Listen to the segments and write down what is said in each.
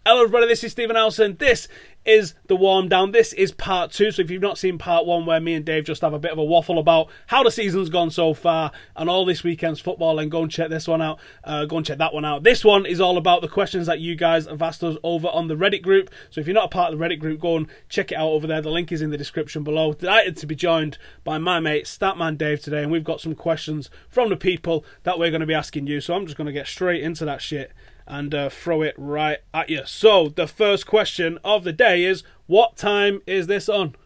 Hello everybody, this is Stephen Howson. This is the warm down. This is part 2, so if you've not seen part 1 where me and Dave just have a bit of a waffle about how the season's gone so far and all this weekend's football, then go and check this one out, go and check that one out. This one is all about the questions that you guys have asked us over on the Reddit group, so if you're not a part of the Reddit group, go and check it out over there. The link is in the description below. Delighted to be joined by my mate Statman Dave today, and we've got some questions from the people that we're going to be asking you, so I'm just going to get straight into that shit and throw it right at you. So, the first question of the day is, what time is this on?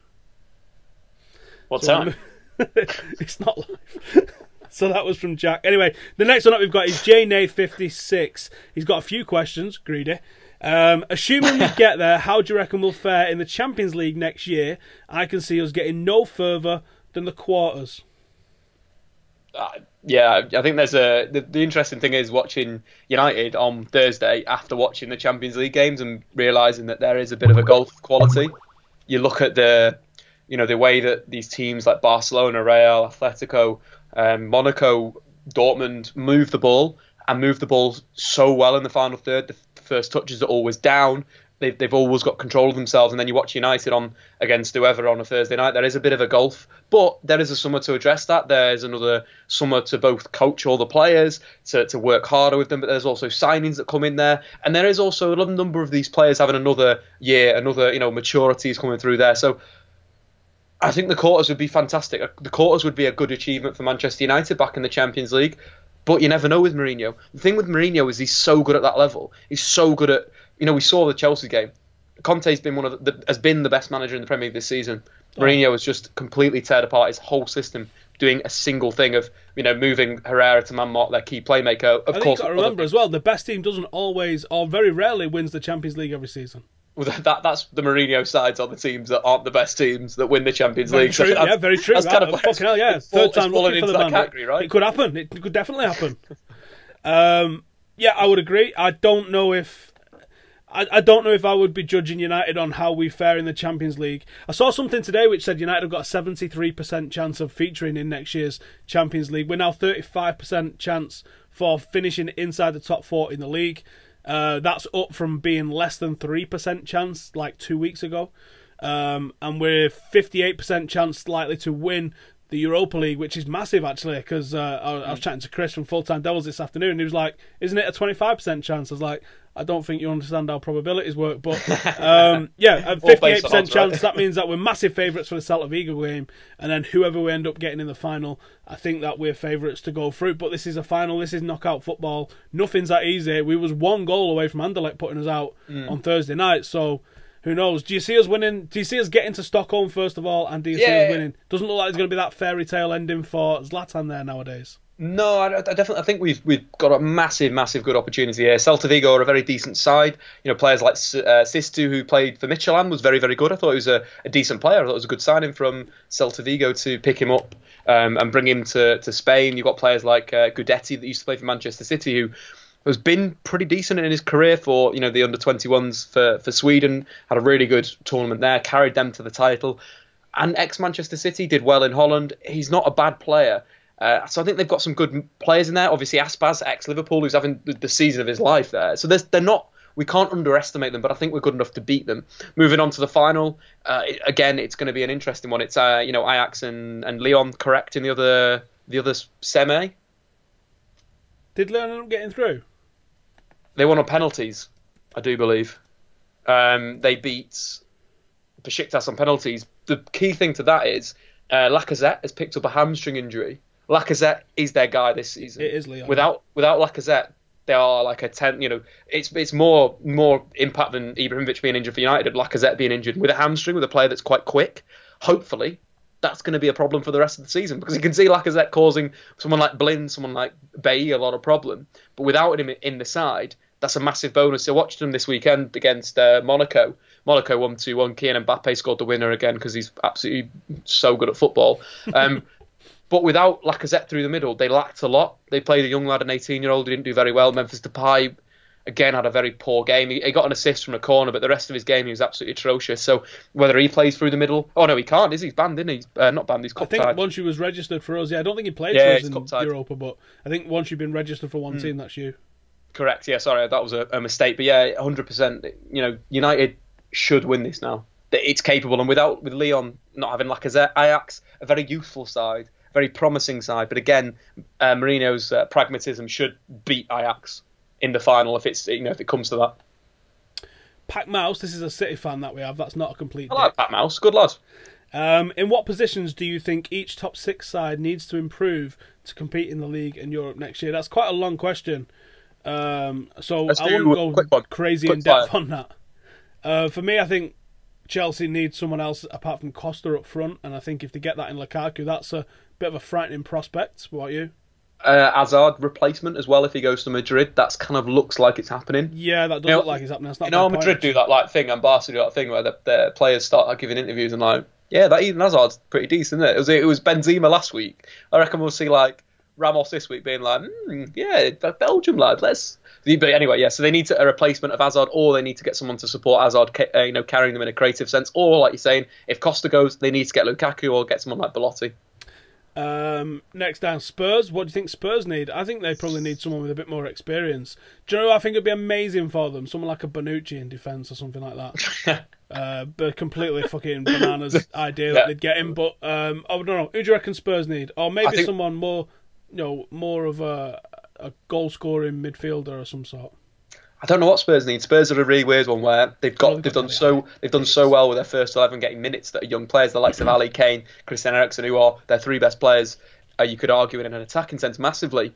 What time? It's not live. So that was from Jack. Anyway, the next one up we've got is JNay56. He's got a few questions, greedy. Assuming we get there, how do you reckon we'll fare in the Champions League next year? I can see us getting no further than the quarters. Yeah, I think there's the interesting thing is watching United on Thursday after watching the Champions League games and realising that there is a bit of a golf quality. You look at the way that these teams like Barcelona, Real, Atletico, Monaco, Dortmund move the ball so well in the final third. The first touches are always down. They've always got control of themselves, and then you watch United on against whoever on a Thursday night. There is a bit of a gulf, but there is a summer to address that. There's another summer to both coach all the players, to work harder with them, but there's also signings that come in there, and there is also a number of these players having another year, maturity is coming through there. So I think the quarters would be fantastic. The quarters would be a good achievement for Manchester United back in the Champions League. But you never know with Mourinho. The thing with Mourinho is he's so good at that level. He's so good at, we saw the Chelsea game. Conte's been has been the best manager in the Premier League this season. Mourinho has just completely teared apart his whole system, doing a single thing of, moving Herrera to man-mark their key playmaker. I think you've got to remember as well, the best team doesn't always, or very rarely, wins the Champions League every season. Well, that's the Mourinho sides on the teams that aren't the best teams that win the Champions League. True, yeah, very true. That's kind of fucking hell, yeah. Third time lucky for the man. Category, right? It could happen. It could definitely happen. Yeah, I would agree. I don't know if I would be judging United on how we fare in the Champions League. I saw something today which said United have got a 73% chance of featuring in next year's Champions League. We're now 35% chance for finishing inside the top 4 in the league. That's up from being less than 3% chance like 2 weeks ago. And we're 58% chance likely to win the Europa League, which is massive actually, because I was chatting to Chris from Full Time Devils this afternoon, and he was like, isn't it a 25% chance? I was like, I don't think you understand how probabilities work, but yeah, a 58% chance, right? That means that we're massive favourites for the Celta Vigo game, and then whoever we end up getting in the final, I think that we're favourites to go through. But this is a final, this is knockout football, nothing's that easy. We was 1 goal away from Anderlecht putting us out on Thursday night, so who knows? Do you see us winning? Do you see us getting to Stockholm first of all, and do you see us winning? Doesn't look like there's going to be that fairy tale ending for Zlatan there nowadays. No, I think we've got a massive good opportunity here. Celta Vigo are a very decent side. Players like Sistu, who played for Midtjylland, was very good. I thought he was a decent player. I thought it was a good signing from Celta Vigo to pick him up and bring him to Spain. You've got players like Gudetti that used to play for Manchester City, who has been pretty decent in his career for the under-21s for Sweden. Had a really good tournament there, carried them to the title. And ex-Manchester City, did well in Holland. He's not a bad player. So I think they've got some good players in there. Obviously, Aspas, ex-Liverpool, who's having the season of his life there. So they're not. We can't underestimate them, but I think we're good enough to beat them. Moving on to the final, again, it's going to be an interesting one. It's Ajax and Lyon, correct, in the other semi. Did Lyon end up getting through? They won on penalties, I do believe. They beat Besiktas on penalties. The key thing to that is Lacazette has picked up a hamstring injury. Lacazette is their guy this season. It is Lyon. Without Lacazette, they are like a 10. It's more impact than Ibrahimovic being injured for United. Lacazette being injured with a hamstring, with a player that's quite quick. Hopefully, that's going to be a problem for the rest of the season, because you can see Lacazette causing someone like Blind, someone like Bailly a lot of problem. But without him in the side, that's a massive bonus. I watched him this weekend against Monaco. Monaco won 2-1. Kylian Mbappe scored the winner again because he's absolutely so good at football. But without Lacazette through the middle, they lacked a lot. They played a young lad, an 18-year-old, who didn't do very well. Memphis Depay, again, had a very poor game. He got an assist from a corner, but the rest of his game, he was absolutely atrocious. So whether he plays through the middle... Oh, no, he can't, is he? He's banned, isn't he? Not banned, he's cup-tied. I think once he was registered for us, I don't think he played for us in Europa, but I think once you've been registered for one team, that's you. Correct. Yeah, sorry, that was a mistake. But yeah, 100%. United should win this now. It's capable, and with Leon not having Lacazette, Ajax, a very youthful side, very promising side. But again, Mourinho's pragmatism should beat Ajax in the final if it comes to that. Pac Mouse, this is a City fan that we have. That's not a complete. I like Pac Mouse. Good lad. In what positions do you think each top 6 side needs to improve to compete in the league in Europe next year? That's quite a long question. So I wouldn't go crazy in depth on that. For me, I think Chelsea needs someone else apart from Costa up front, and I think if they get that in Lukaku, that's a bit of a frightening prospect. What about you? Hazard replacement as well if he goes to Madrid. That's kind of looks like it's happening. Yeah, that does look like it's happening. That's not Madrid do that thing, and Barca do that thing where the players start giving interviews and like, yeah, that Eden Hazard's pretty decent, isn't it? It was Benzema last week. I reckon we'll see like Ramos this week being like, yeah, Belgium lad, let's. But anyway, yeah. So they need a replacement of Hazard, or they need to get someone to support Hazard, carrying them in a creative sense, or like you're saying, if Costa goes, they need to get Lukaku or get someone like Belotti. Next down, Spurs. What do you think Spurs need? I think they probably need someone with a bit more experience. Do you know who I think would be amazing for them? Someone like a Bonucci in defence or something like that. But completely fucking bananas idea that they'd get him. But I don't know. Who do you reckon Spurs need? Or maybe someone more, more of a goal scoring midfielder or some sort. I don't know what Spurs need. Spurs are a really weird one where they've done so well with their first 11 getting minutes that are young players, the likes of Ali, Kane, Christian Eriksen, who are their 3 best players. You could argue in an attacking sense massively.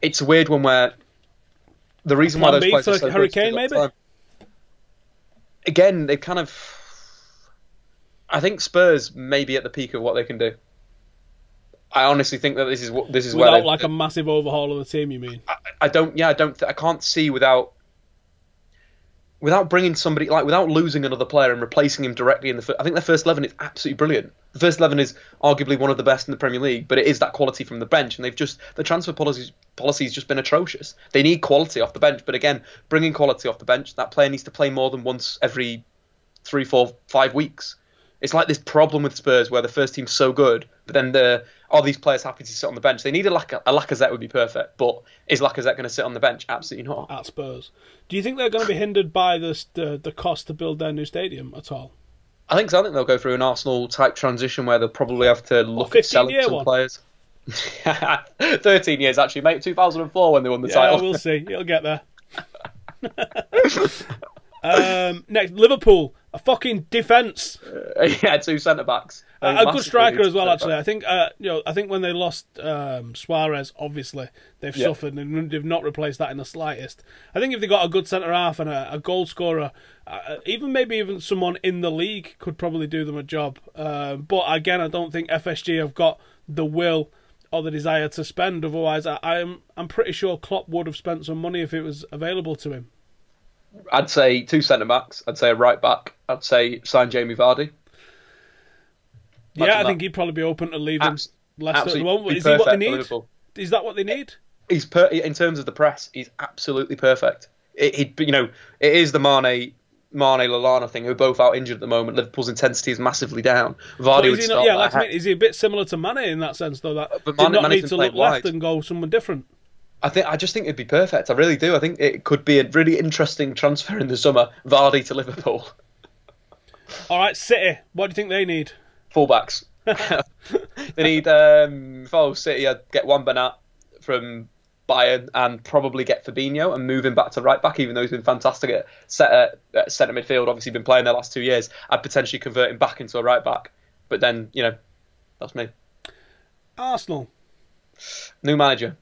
It's a weird one where the reason why those players are so Hurricane maybe. Again, they've kind of. I think Spurs may be at the peak of what they can do. I honestly think that this is without like a massive overhaul of the team. You mean? I can't see without bringing somebody, like without losing another player and replacing him directly in I think their first 11 is absolutely brilliant. The first 11 is arguably one of the best in the Premier League, but it is that quality from the bench, and the transfer policy's just been atrocious. They need quality off the bench, but again, bringing quality off the bench, that player needs to play more than once every 3, 4, 5 weeks. It's like this problem with Spurs where the first team's so good, but then are these players happy to sit on the bench? They need a Lacazette would be perfect, but is Lacazette going to sit on the bench? Absolutely not. At Spurs. Do you think they're going to be hindered by the cost to build their new stadium at all? I think so. I think they'll go through an Arsenal-type transition where they'll probably have to look at selling some players. 13 years, actually, mate. 2004 when they won the title. Yeah, we'll see. It'll get there. Next, Liverpool. A fucking defence. 2 centre-backs. A good striker as well, actually. I think when they lost Suarez, obviously they've suffered and they've not replaced that in the slightest. I think if they got a good centre half and a goal scorer, even someone in the league could probably do them a job. But again, I don't think FSG have got the will or the desire to spend. Otherwise, I'm pretty sure Klopp would have spent some money if it was available to him. I'd say 2 centre-backs. I'd say a right-back. I'd say sign Jamie Vardy. I think he'd probably be open to leaving Leicester at the moment. Is he what they need? Is that what they need? He's in terms of the press, he's absolutely perfect. It is the Mane Lallana thing, who are both out injured at the moment. Liverpool's intensity is massively down. Vardy would start. Is he a bit similar to Mane in that sense, though? That did not need to look left and go somewhere different. I just think it'd be perfect. I really do. I think it could be a really interesting transfer in the summer. Vardy to Liverpool. All right, City. What do you think they need? Fullbacks. They need. If I was City, I'd get Wan Bernat from Bayern and probably get Fabinho and move him back to right back. Even though he's been fantastic at centre midfield, obviously been playing there last 2 years. I'd potentially convert him back into a right back. But then that's me. Arsenal. New manager.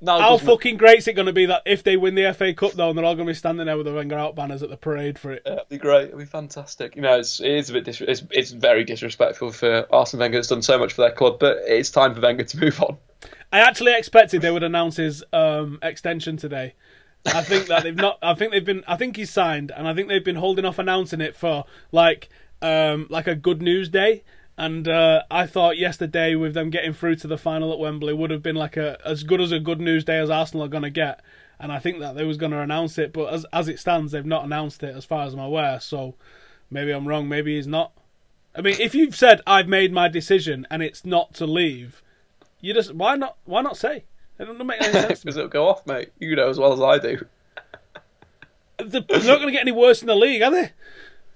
How fucking great is it going to be that if they win the FA Cup though, and they're all going to be standing there with the Wenger out banners at the parade for it? Yeah, it'd be great. It'd be fantastic. It is a bit. It's very disrespectful for Arsene Wenger. It's done so much for their club, but it's time for Wenger to move on. I actually expected they would announce his extension today. I think that they've not. I think he's signed, and I think they've been holding off announcing it for like a good news day. And I thought yesterday, with them getting through to the final at Wembley, would have been like as good a good news day as Arsenal are going to get. And I think that they was going to announce it, but as it stands, they've not announced it as far as I'm aware. So maybe I'm wrong, maybe he's not. I mean, if you've said, I've made my decision and it's not to leave, You just why not say? It doesn't make any sense. Because it'll go off, mate. You know as well as I do. They're not going to get any worse in the league, are they?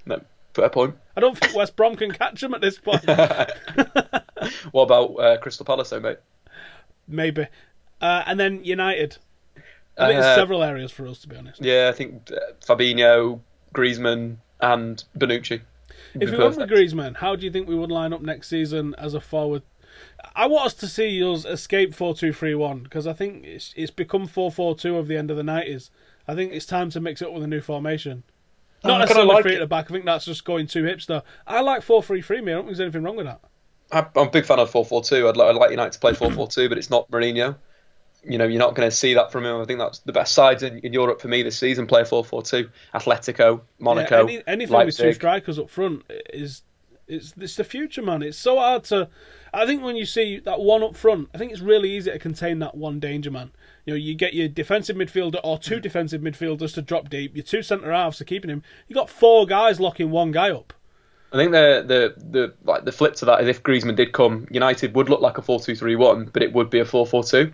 No, fair point. I don't think West Brom can catch them at this point. What about Crystal Palace, though, mate? Maybe. And then United. I think there's several areas for us, to be honest. Yeah, I think Fabinho, Griezmann, and Bonucci. If we went with Griezmann, how do you think we would line up next season as a forward? I want us to see us escape 4-2-3-1 because I think it's become 4-4-2 of the end of the 90s. I think it's time to mix it up with a new formation. Not necessarily three at the back. I think that's just going too hipster. I like 4-3-3, mate. I don't think there's anything wrong with that. I'm a big fan of 4-4-2. I'd like United to play 4-4-2, but it's not Mourinho. You know, you're not going to see that from him. I think that's the best sides in Europe for me this season. Play 4-4-2. Atletico, Monaco, anything Leipzig. with two strikers up front it's the future, man. It's so hard to. I think when you see that one up front, I think it's really easy to contain that one danger man. You know, you get your defensive midfielder or two defensive midfielders to drop deep. Your two centre halves are keeping him. You got four guys locking one guy up. I think the flip to that is if Griezmann did come, United would look like a 4-2-3-1, but it would be a 4-4-2.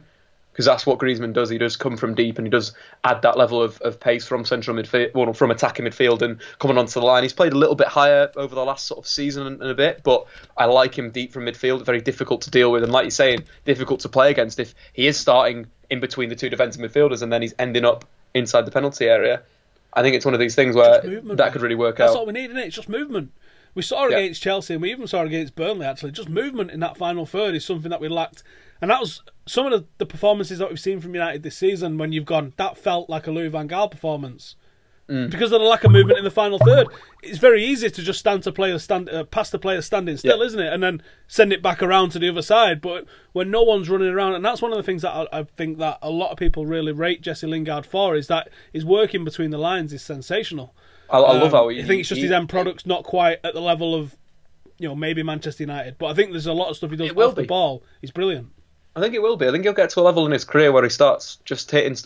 Because that's what Griezmann does. He does come from deep and he does add that level of pace from central midfield, well, from attacking midfield and coming onto the line. He's played a little bit higher over the last sort of season and a bit, but I like him deep from midfield. Very difficult to deal with, and like you're saying, difficult to play against if he is starting in between the two defensive midfielders and then he's ending up inside the penalty area. I think it's one of these things where that could really work out. That's all we need, isn't it? It's just movement. We saw it against Chelsea, and we even saw it against Burnley, actually. Just movement in that final third is something that we lacked. And that was some of the performances that we've seen from United this season when you've gone, that felt like a Louis van Gaal performance. Because of the lack of movement in the final third. It's very easy to just pass the player standing still, isn't it? And then send it back around to the other side. But when no one's running around, and that's one of the things that I think that a lot of people really rate Jesse Lingard for, is that his working between the lines is sensational. I love how I think it's just his end product's not quite at the level of, maybe Manchester United. But I think there's a lot of stuff he does off the ball. He's brilliant. I think it will be. I think he'll get to a level in his career where he starts just hitting.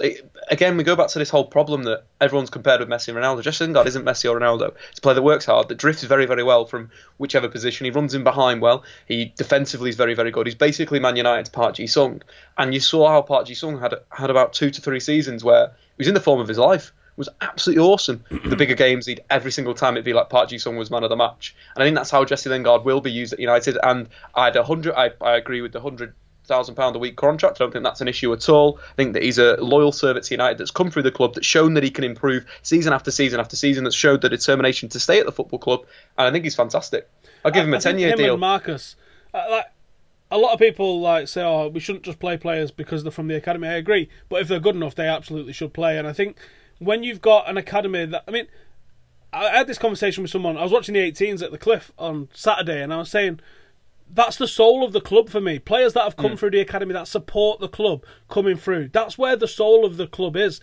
Again, we go back to this whole problem that everyone's compared with Messi and Ronaldo. Jesse Lingard isn't Messi or Ronaldo. It's a player that works hard, that drifts very, very well from whichever position. He runs in behind well. He defensively is very, very good. He's basically Man United's Park Ji-sung. And you saw how Park Ji-sung had about 2 to 3 seasons where he was in the form of his life. It was absolutely awesome. The bigger games, every single time it'd be like Park Ji-sung was man of the match. And I think that's how Jesse Lingard will be used at United. And I agree with the £100,000 a week contract. I don't think that's an issue at all. I think that he's a loyal servant to United that's come through the club, that's shown that he can improve season after season after season, that's showed the determination to stay at the football club, and I think he's fantastic. I'll give him a 10-year deal. And Marcus, a lot of people say, "Oh, we shouldn't just play players because they're from the academy." I agree, but if they're good enough, they absolutely should play. And I think when you've got an academy I had this conversation with someone. I was watching the 18s at the Cliff on Saturday, and I was saying, that's the soul of the club for me. Players that have come through the academy that support the club coming through. That's where the soul of the club is.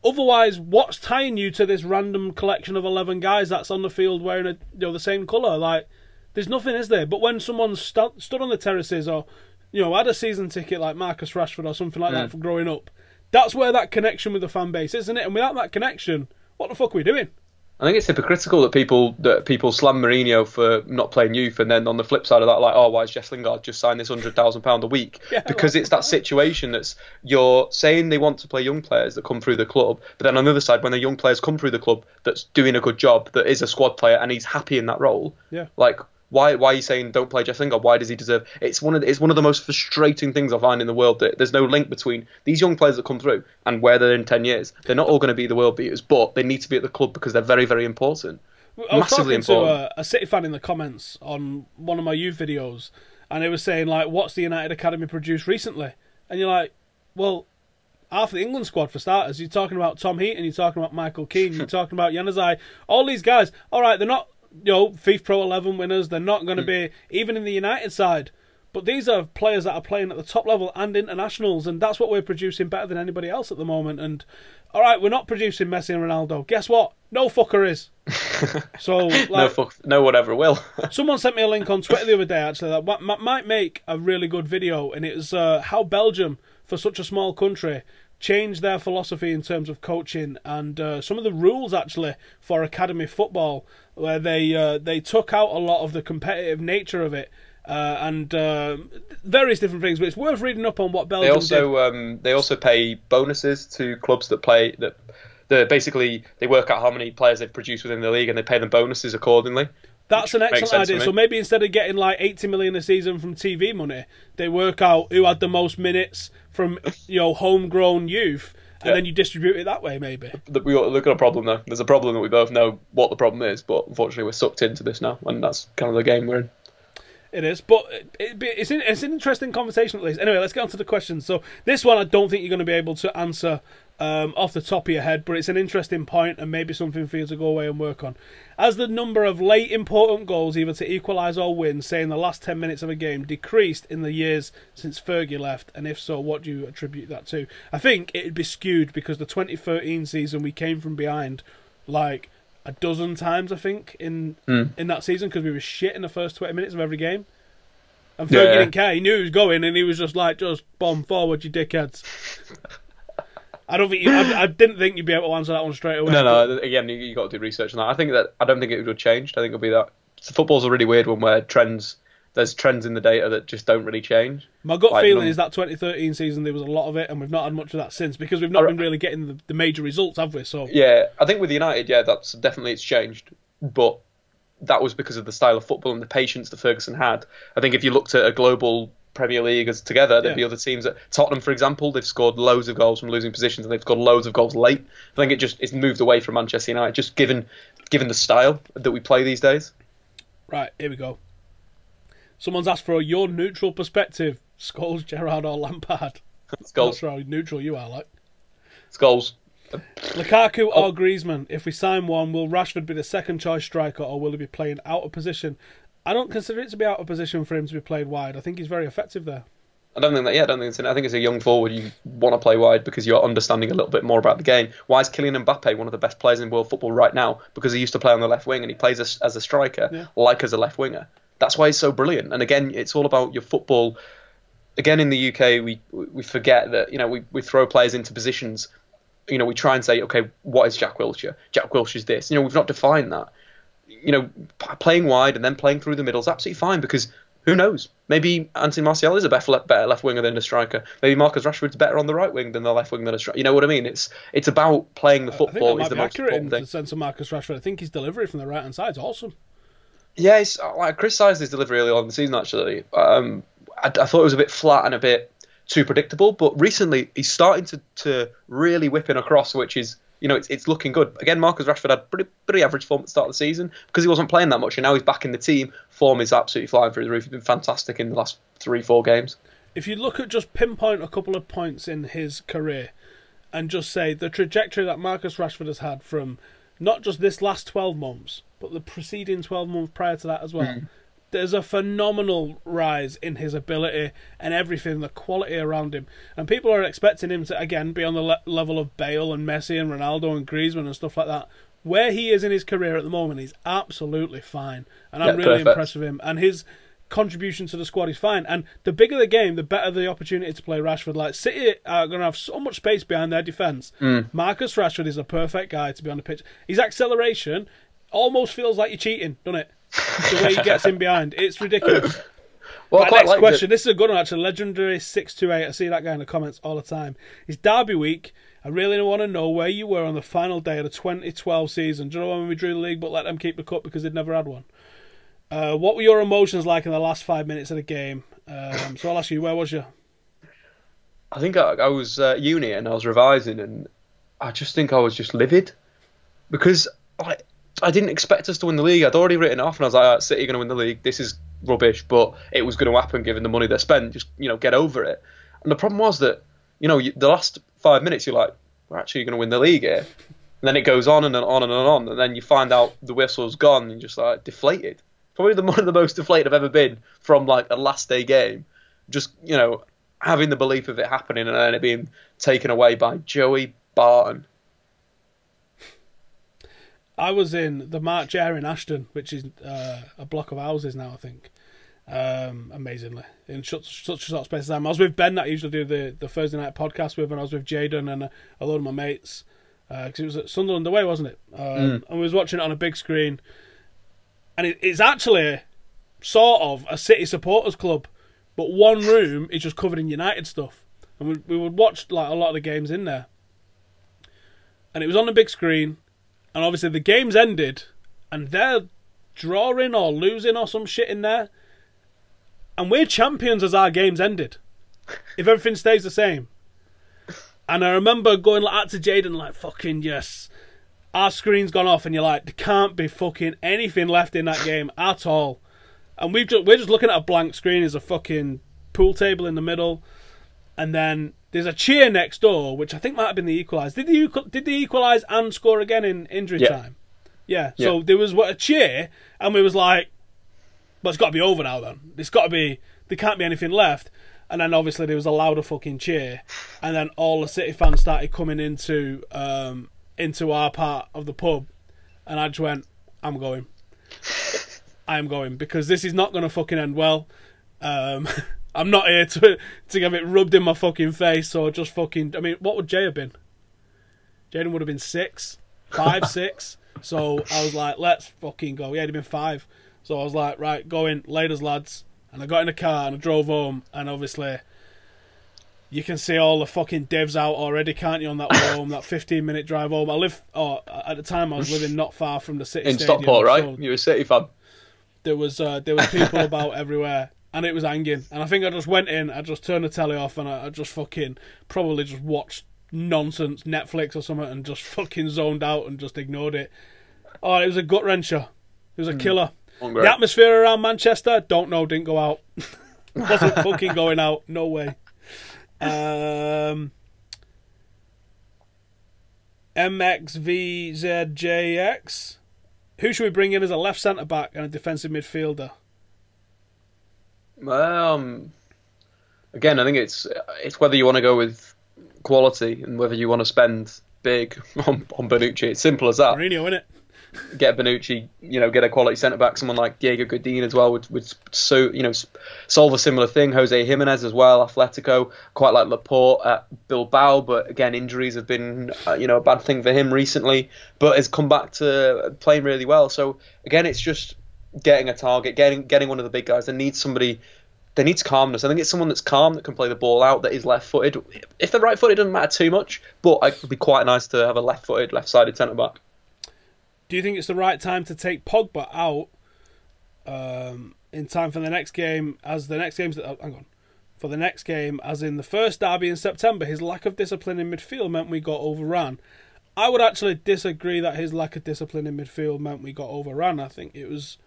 Otherwise, what's tying you to this random collection of 11 guys that's on the field wearing the same colour? There's nothing, is there? But when someone's stood on the terraces or had a season ticket like Marcus Rashford or something like that for growing up, that's where that connection with the fan base, isn't it? And without that connection, what the fuck are we doing? I think it's hypocritical that people slam Mourinho for not playing youth, and then on the flip side of that, why is Jesse Lingard just signed this £100,000 a week? Because it's that situation that's, you're saying they want to play young players that come through the club, but then on the other side, when the young players come through the club that's doing a good job, that is a squad player and he's happy in that role, why are you saying don't play Jesse Lingard? Why does he deserve? It's one of the most frustrating things I find in the world, that there's no link between these young players that come through and where they're in 10 years. They're not all going to be the world beaters, but they need to be at the club because they're very, very important. I was talking to a City fan in the comments on one of my youth videos, and they were saying, what's the United Academy produced recently? And you're like, well, half the England squad for starters. You're talking about Tom Heaton, you're talking about Michael Keane, you're talking about Januzaj. All these guys, all right, they're not FIFA Pro 11 winners. They're not going to be even in the United side, but these are players that are playing at the top level and internationals, and that's what we're producing better than anybody else at the moment. And all right, we're not producing Messi and Ronaldo. Guess what? No fucker is. So no one ever will. Someone sent me a link on Twitter the other day actually that might make a really good video, and it was how Belgium, for such a small country, changed their philosophy in terms of coaching and some of the rules actually for academy football, where they took out a lot of the competitive nature of it and various different things. But it's worth reading up on what Belgium They also pay bonuses to clubs that play that. Basically, they work out how many players they've produced within the league, and they pay them bonuses accordingly. That's an excellent idea. So maybe instead of getting like 80 million a season from TV money, they work out who had the most minutes from homegrown youth, and then you distribute it that way. Maybe we've got a problem though. There's a problem that we both know what the problem is, but unfortunately we're sucked into this now, and that's kind of the game we're in. It is, but it's an interesting conversation at least. Anyway, let's get on to the questions. So this one I don't think you're going to be able to answer off the top of your head, but it's an interesting point and maybe something for you to go away and work on. As the number of late important goals, either to equalise or win, say in the last 10 minutes of a game, decreased in the years since Fergie left, and if so, what do you attribute that to? I think it'd be skewed because the 2013 season we came from behind like a dozen times, I think, in that season, because we were shit in the first 20 minutes of every game. And Fergie didn't care. He knew he was going, and he was just like, just bomb forward, you dickheads. I didn't think you'd be able to answer that one straight away. No. Again, you got to do research on that. I don't think it would have changed. I think it'll be that. Football's a really weird one where there's trends in the data that just don't really change. My gut feeling is that 2013 season there was a lot of it, and we've not had much of that since because we've not been really getting the major results, have we? So yeah, I think with United, that's definitely it's changed, but that was because of the style of football and the patience that Ferguson had. I think if you looked at a global Premier League as together, there'd be other teams. Tottenham, for example, they've scored loads of goals from losing positions, and they've scored loads of goals late. I think it's moved away from Manchester United, just given the style that we play these days. Right, here we go. Someone's asked for your neutral perspective. Scholes, Gerrard or Lampard? Scholes. That's how neutral you are, like. Scholes. Lukaku or Griezmann? If we sign one, will Rashford be the second choice striker, or will he be playing out of position? I don't consider it to be out of position for him to be played wide. I think he's very effective there. I think it's a young forward. You want to play wide because you're understanding a little bit more about the game. Why is Kylian Mbappe one of the best players in world football right now? Because he used to play on the left wing and he plays as a striker, like as a left winger. That's why he's so brilliant. And again, it's all about your football. Again, in the UK, we forget that we throw players into positions. We try and say, okay, what is Jack Wilshere? Jack Wilshere's this. We've not defined that. Playing wide and then playing through the middle is absolutely fine because who knows? Maybe Anthony Martial is a better left winger than a striker. Maybe Marcus Rashford's better on the right wing than the left wing than a striker. You know what I mean? It's about playing the football. I think that might be accurate in the sense of Marcus Rashford. I think his delivery from the right hand side is awesome. Yeah, I criticised his delivery early on in the season. Actually, I thought it was a bit flat and a bit too predictable. But recently, he's starting to really whip in across, which is. It's looking good. Again, Marcus Rashford had pretty average form at the start of the season because he wasn't playing that much, and now he's back in the team. Form is absolutely flying through the roof. He's been fantastic in the last 3-4 games. If you look at just pinpoint a couple of points in his career and just say the trajectory that Marcus Rashford has had from not just this last 12 months, but the preceding 12 months prior to that as well, there's a phenomenal rise in his ability and everything, the quality around him. And people are expecting him to, again, be on the level of Bale and Messi and Ronaldo and Griezmann and stuff like that. Where he is in his career at the moment, he's absolutely fine. And I'm really impressed with him. And his contribution to the squad is fine. And the bigger the game, the better the opportunity to play Rashford. Like, City are going to have so much space behind their defence. Marcus Rashford is a perfect guy to be on the pitch. His acceleration almost feels like you're cheating, doesn't it? The way he gets in behind. It's ridiculous. Well, right, next question. This is a good one, actually. Legendary 628. I see that guy in the comments all the time. It's Derby week. I really want to know where you were on the final day of the 2012 season. Do you know when we drew the league but let them keep the cup because they'd never had one? What were your emotions like in the last 5 minutes of the game? So I'll ask you, where was you? I think I was uni and I was revising, and I just think I was just livid because I didn't expect us to win the league. I'd already written it off, and I was like, City are going to win the league. This is rubbish, but it was going to happen given the money they spent. Just, get over it. And the problem was that, the last 5 minutes, you're like, we're actually going to win the league here. And then it goes on and on and on. And then you find out the whistle's gone, and you're just like, deflated. Probably one of the most deflated I've ever been from like a last day game. Just, having the belief of it happening and then it being taken away by Joey Barton. I was in the March Air in Ashton, which is a block of houses now, I think. Amazingly, in such a short space of time. I was with Ben that I usually do the Thursday night podcast with, and I was with Jaden and a load of my mates because it was at Sunderland away, wasn't it? And we was watching it on a big screen, and it's actually sort of a City supporters club, but one room is just covered in United stuff. And we would watch like a lot of the games in there. And it was on the big screen, and obviously the game's ended, and they're drawing or losing or some shit in there. And we're champions as our game's ended, if everything stays the same. And I remember going like that to Jaden, like, fucking yes. Our screen's gone off, and you're like, there can't be fucking anything left in that game at all. And we're just looking at a blank screen. There's a fucking pool table in the middle, and then there's a cheer next door, which I think might have been the equaliser. Did they equalise and score again in injury time? Yeah. So there was a cheer, and we was like, well, it's got to be over now then. It's got to be, there can't be anything left. And then obviously there was a louder fucking cheer, and then all the City fans started coming into our part of the pub, and I just went, I'm going. I am going, because this is not going to fucking end well. I'm not here to get it rubbed in my fucking face, or just fucking... I mean, what would Jay have been? Jaden would have been 5, 6. So I was like, let's fucking go. Yeah, he'd have been 5. So I was like, right, go in, laters, lads. And I got in the car and I drove home, and obviously you can see all the fucking divs out already, can't you, on that way home, that 15-minute drive home. At the time I was living not far from the City in Stadium. Stockport, right? So You're a City fan. there was people about everywhere, and it was hanging. And I think I just went in, I just turned the telly off, and I just fucking probably just watched nonsense, Netflix or something, and just fucking zoned out and just ignored it. Oh, it was a gut-wrencher. It was a killer. The atmosphere around Manchester, don't know, didn't go out. Wasn't fucking going out, no way. MXVZJX. Who should we bring in as a left centre back and a defensive midfielder? Again, I think it's whether you want to go with quality and whether you want to spend big on Bonucci. It's simple as that. Mourinho, innit? Get Bonucci, get a quality centre back, someone like Diego Godin as well would solve a similar thing. Jose Jimenez as well, Atletico, quite like Laporte at Bilbao, but again injuries have been a bad thing for him recently, but has come back to playing really well. So again, it's just getting a target, getting one of the big guys. They need calmness. I think it's someone that's calm, that can play the ball out, that is left-footed. If they're right-footed, it doesn't matter too much, but it would be quite nice to have a left-footed, left-sided centre back. Do you think it's the right time to take Pogba out in time for the next game? As in the first derby in September, his lack of discipline in midfield meant we got overrun. I would actually disagree that his lack of discipline in midfield meant we got overrun. I think it was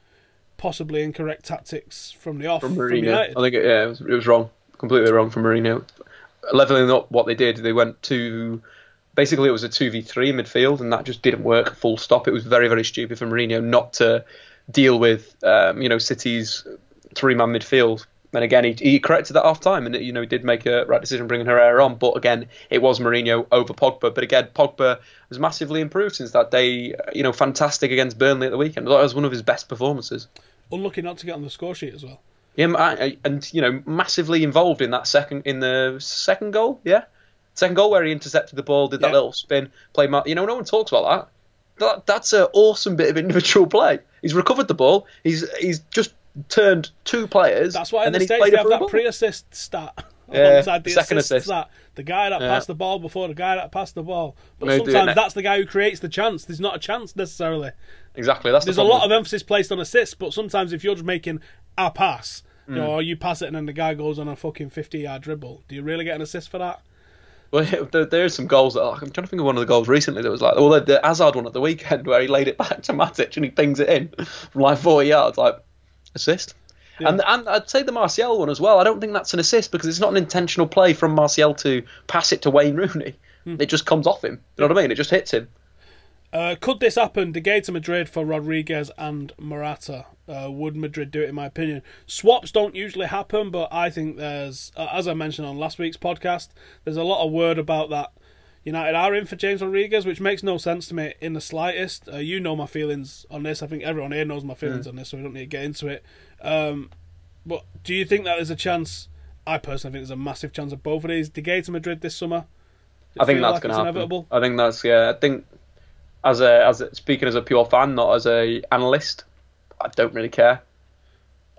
possibly incorrect tactics from the off. From United. I think it was wrong, completely wrong from Mourinho. Leveling up what they did, they went to... Basically, it was a 2v3 midfield, and that just didn't work, full stop. It was very, very stupid for Mourinho not to deal with, City's three-man midfield. And again, he corrected that half-time, and he did make a right decision bringing Herrera on. But again, it was Mourinho over Pogba. But again, Pogba has massively improved since that day. Fantastic against Burnley at the weekend. I thought it was one of his best performances. Unlucky not to get on the score sheet as well. Yeah, and massively involved in the second goal. Yeah. Second goal where he intercepted the ball, did that little spin, play. No one talks about that. That's an awesome bit of individual play. He's recovered the ball. He's just turned 2 players. That's why in the States they have that pre-assist stat alongside the second assist stat. The guy that passed the ball before the guy that passed the ball. But sometimes that's the guy who creates the chance. There's not a chance necessarily. Exactly. There's a lot of emphasis placed on assists, but sometimes if you're just making a pass, or you pass it and then the guy goes on a fucking 50-yard dribble, do you really get an assist for that? Well, there's some goals that I'm trying to think of one of the goals recently that was like, the Hazard one at the weekend where he laid it back to Matic and he pings it in from like 40 yards, like assist. Yeah. And I'd say the Martial one as well. I don't think that's an assist because it's not an intentional play from Martial to pass it to Wayne Rooney. It just comes off him. You know what I mean? It just hits him. Could this happen? De Gea to Madrid for Rodriguez and Morata. Would Madrid do it, in my opinion? Swaps don't usually happen, but I think there's, as I mentioned on last week's podcast, there's a lot of word about that. United are in for James Rodriguez, which makes no sense to me in the slightest. You know my feelings on this. I think everyone here knows my feelings on this, so we don't need to get into it. But do you think that there's a chance? I personally think there's a massive chance of both of these. De Gea to Madrid this summer? I think that's going to happen. Inevitable? I think that's, I think speaking as a pure fan, not as a analyst, I don't really care.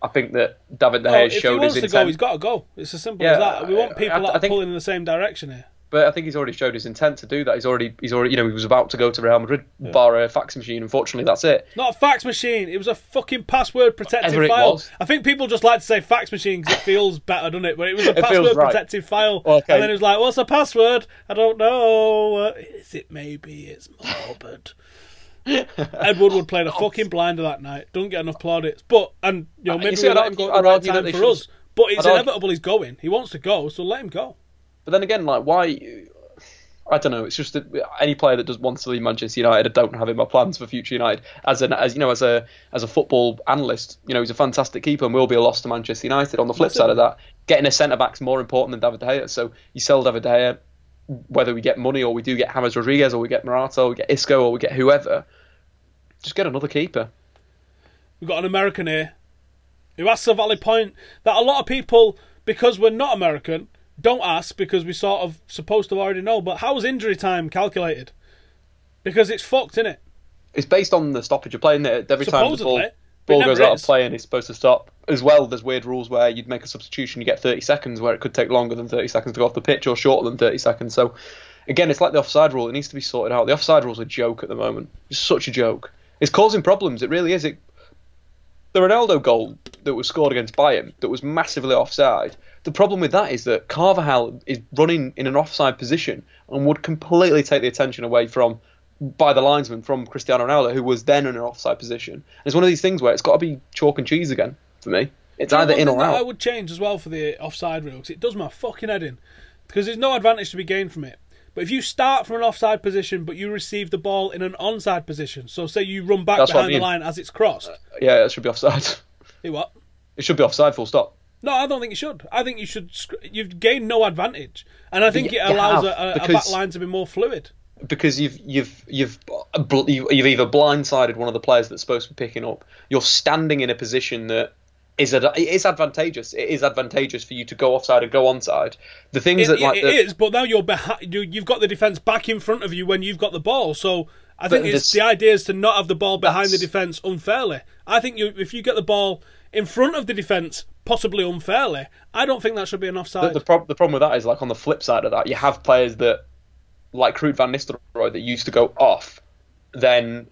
I think that David De Gea If he showed wants his to intent. go, he's got to go. It's as simple as that. We want people that are pulling in the same direction here. But I think he's already showed his intent to do that. He's already, he was about to go to Real Madrid, bar a fax machine. Unfortunately, that's it. Not a fax machine. It was a fucking password protected file. I think people just like to say fax machine because it feels better, doesn't it? But it was a password protected file, and then it was like, "What's the password? I don't know. Is it maybe it's morbid?" Ed Woodward played a fucking blinder that night. Don't get enough plaudits, maybe we let him go at the right time for us. But it's inevitable. He's going. He wants to go, so let him go. But then again, like, why? I don't know. It's just that any player that wants to leave Manchester United, I don't have in my plans for future United. As a football analyst, he's a fantastic keeper and will be a loss to Manchester United. On the flip side of that, getting a centre back's more important than David De Gea. So you sell David De Gea, whether we get money or we do get James Rodriguez or we get Morata or we get Isco or we get whoever, just get another keeper. We've got an American here who asks a valid point that a lot of people, because we're not American, don't ask because we sort of supposed to already know. But how's injury time calculated? Because it's fucked, isn't it? It's based on the stoppage of playing it. Every time the ball goes out of play and it's supposed to stop. As well, there's weird rules where you'd make a substitution, you get 30 seconds, where it could take longer than 30 seconds to go off the pitch or shorter than 30 seconds. So, again, it's like the offside rule. It needs to be sorted out. The offside rule is a joke at the moment. It's such a joke. It's causing problems. It really is. The Ronaldo goal that was scored against Bayern that was massively offside. The problem with that is that Carvajal is running in an offside position and would completely take the attention away by the linesman from Cristiano Ronaldo, who was then in an offside position. And it's one of these things where it's got to be chalk and cheese again for me. It's either in or out. I would change as well for the offside rule because it does my fucking head in. Because there's no advantage to be gained from it. But if you start from an offside position, but you receive the ball in an onside position, so say you run back behind the line as it's crossed. Yeah, it should be offside. What? It should be offside, full stop. No, I don't think it should. I think you've gained no advantage, and I think it allows a back line to be more fluid. Because you've either blindsided one of the players that's supposed to be picking up. You're standing in a position that is advantageous. It is advantageous for you to go offside and go onside. The things that it is, but now you're behind. You've got the defence back in front of you when you've got the ball. So I think the idea is to not have the ball behind the defence unfairly. I think if you get the ball in front of the defence, possibly unfairly, I don't think that should be an offside. The problem with that is, like, on the flip side of that, you have players that, like Ruud van Nistelrooy, that used to go off, then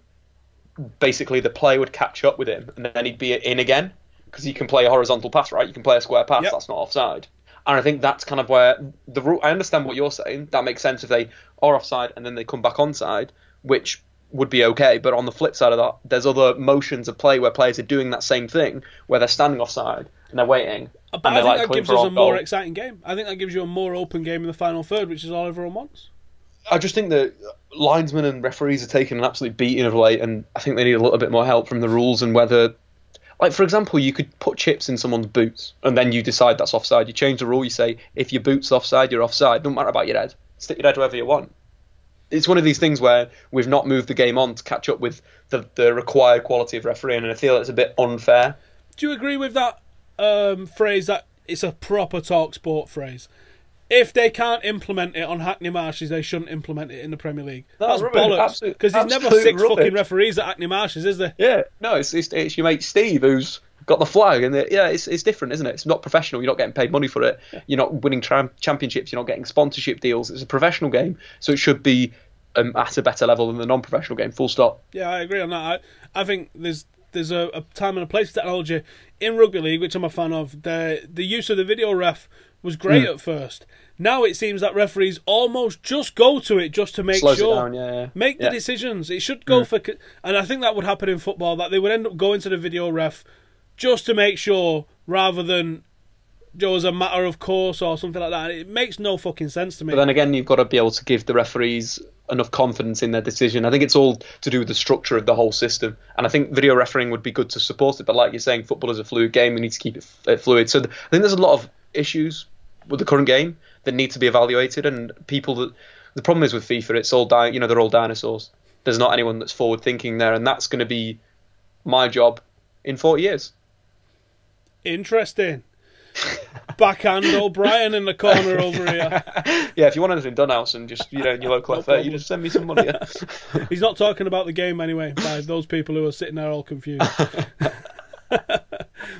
basically the player would catch up with him and then he'd be in again. Because you can play a horizontal pass, right? You can play a square pass. Yep. That's not offside. And I think that's kind of where the rule. I understand what you're saying. That makes sense if they are offside and then they come back onside, which would be okay. But on the flip side of that, there's other motions of play where players are doing that same thing, where they're standing offside and they're waiting. But I think that gives us a more exciting game. I think that gives you a more open game in the final third, which is all everyone wants. I just think that linesmen and referees are taking an absolute beating of late, and I think they need a little bit more help from the rules and whether. Like, for example, you could put chips in someone's boots and then you decide that's offside. You change the rule, you say, if your boot's offside, you're offside. Don't matter about your head. Stick your head wherever you want. It's one of these things where we've not moved the game on to catch up with the required quality of refereeing, and I feel it's a bit unfair. Do you agree with that phrase that it's a proper talk sport phrase? If they can't implement it on Hackney Marshes, they shouldn't implement it in the Premier League. That's bollocks. Because there's never six fucking referees at Hackney Marshes, is there? Yeah, no, it's your mate Steve who's got the flag, and it's different, isn't it? It's not professional. You're not getting paid money for it. Yeah. You're not winning championships. You're not getting sponsorship deals. It's a professional game, so it should be at a better level than the non-professional game. Full stop. Yeah, I agree on that. I think there's a time and a place for technology in rugby league, which I'm a fan of. The use of the video ref was great at first. Now it seems that referees almost just go to it just to make Slows sure, it down, make the decisions. It should go for, and I think that would happen in football, that they would end up going to the video ref just to make sure, rather than as a matter of course or something like that. It makes no fucking sense to me. But then again, you've got to be able to give the referees enough confidence in their decision. I think it's all to do with the structure of the whole system, and I think video refereeing would be good to support it. But like you're saying, football is a fluid game. We need to keep it fluid. So I think there's a lot of issues with the current game that need to be evaluated, and the problem is with FIFA, it's all they're all dinosaurs. There's not anyone that's forward thinking there, and that's going to be my job in 40 years. Interesting. Backhand O'Brien in the corner over here. Yeah, if you want anything done, Howson, just in your local FA, you just send me some money. Yeah? He's not talking about the game anyway, by those people who are sitting there all confused.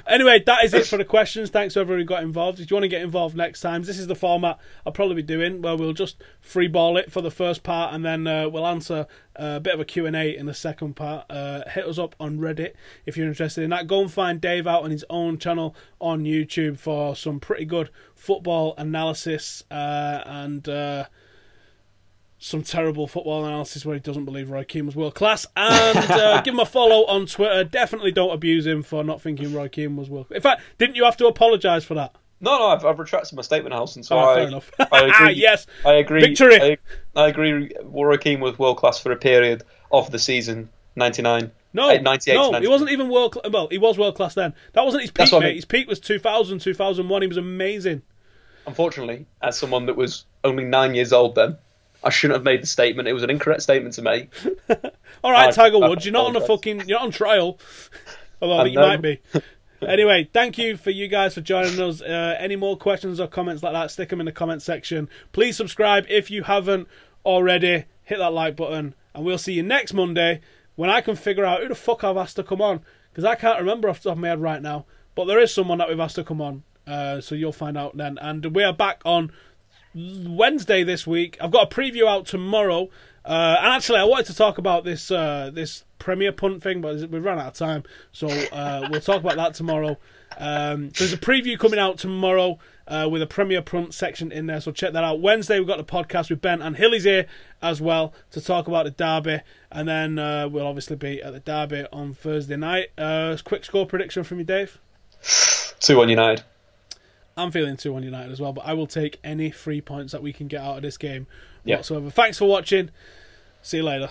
Anyway, that is it for the questions. Thanks to everyone who got involved. If you want to get involved next time, this is the format I'll probably be doing, where we'll just free ball it for the first part, and then we'll answer a bit of a Q&A in the second part. Hit us up on Reddit if you're interested in that. Go and find Dave out on his own channel on YouTube for some pretty good football analysis and some terrible football analysis where he doesn't believe Roy Keane was world class. And give him a follow on Twitter. Definitely don't abuse him for not thinking Roy Keane was world class. In fact, didn't you have to apologise for that? No, I've retracted my statement, Howson. So fair enough. I agree. Yes, I agree. Victory. I agree. Roy Keane was world class for a period of the season 99. No, 98 no, 99. he wasn't even world class. Well, he was world class then. That wasn't his peak, what I mate. mean. His peak was 2000, 2001. He was amazing. Unfortunately, as someone that was only 9 years old then, I shouldn't have made the statement. It was an incorrect statement to make. All right, Tiger Woods, you're not you're not on trial. Although I think you might be. Anyway, thank you for you guys for joining us. Any more questions or comments like that, stick them in the comment section. Please subscribe if you haven't already. Hit that like button, and we'll see you next Monday when I can figure out who the fuck I've asked to come on, because I can't remember off the top of my head right now. But there is someone that we've asked to come on, so you'll find out then. And we are back on Wednesday this week. I've got a preview out tomorrow, and actually I wanted to talk about this Premier Punt thing, but we've run out of time, so we'll talk about that tomorrow. So there's a preview coming out tomorrow with a Premier Punt section in there, so check that out. Wednesday we've got the podcast with Ben, and Hilly's here as well to talk about the derby, and then we'll obviously be at the derby on Thursday night. Quick score prediction from you, Dave? 2-1 United. I'm feeling 2-1 United as well, but I will take any 3 points that we can get out of this game whatsoever. Thanks for watching. See you later.